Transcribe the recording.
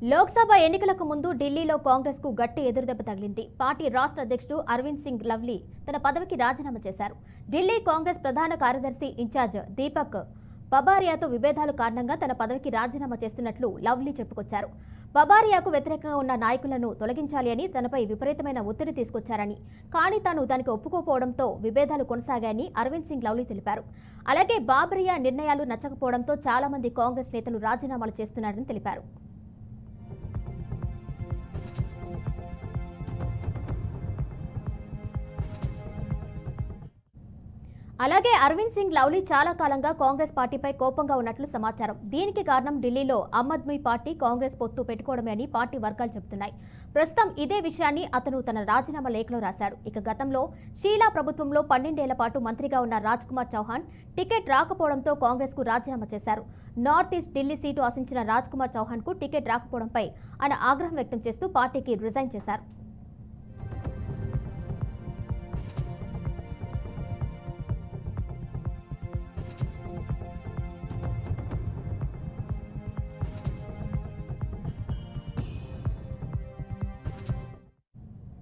లోక్సభ ఎన్నికలకు ముందు ఢిల్లీలో కాంగ్రెస్ కు గట్టి ఎదురుదెబ్బ తగిలింది. పార్టీ రాష్ట్ర అధ్యక్షుడు అరవింద్ సింగ్ లవ్లీ తన పదవికి రాజీనామా చేశారు. ఢిల్లీ కాంగ్రెస్ ప్రధాన కార్యదర్శి ఇన్ఛార్జ్ దీపక్ బబారియాతో విభేదాల కారణంగా తన పదవికి రాజీనామా చేస్తున్నట్లు లవ్లీ చెప్పుకొచ్చారు. బబారియాకు వ్యతిరేకంగా ఉన్న నాయకులను తొలగించాలి అని తనపై విపరీతమైన ఒత్తిడి తీసుకొచ్చారని, కానీ తాను దానికి ఒప్పుకోకపోవడంతో విభేదాలు కొనసాగాయని అరవింద్ సింగ్ లవ్లీ తెలిపారు. అలాగే బాబరియా నిర్ణయాలు నచ్చకపోవడంతో చాలా మంది కాంగ్రెస్ నేతలు రాజీనామాలు చేస్తున్నారని తెలిపారు. అలాగే అరవింద్ సింగ్ లవ్లీ చాలా కాలంగా కాంగ్రెస్ పార్టీపై కోపంగా ఉన్నట్లు సమాచారం. దీనికి కారణం ఢిల్లీలో ఆమ్ ఆద్మీ పార్టీ కాంగ్రెస్ పొత్తు పెట్టుకోవడమే అని పార్టీ వర్గాలు చెబుతున్నాయి. ప్రస్తుతం ఇదే విషయాన్ని అతను తన రాజీనామా లేఖలో రాశాడు. ఇక గతంలో షీలా ప్రభుత్వంలో 12 ఏళ్ల పాటు మంత్రిగా ఉన్న రాజ్ కుమార్ చౌహాన్ టికెట్ రాకపోవడంతో కాంగ్రెస్ కు రాజీనామా చేశారు. నార్త్ ఈస్ట్ ఢిల్లీ సీటు ఆశించిన రాజ్ కుమార్ చౌహాన్ కు టికెట్ రాకపోవడంపై ఆయన ఆగ్రహం వ్యక్తం చేస్తూ పార్టీకి రిజైన్ చేశారు.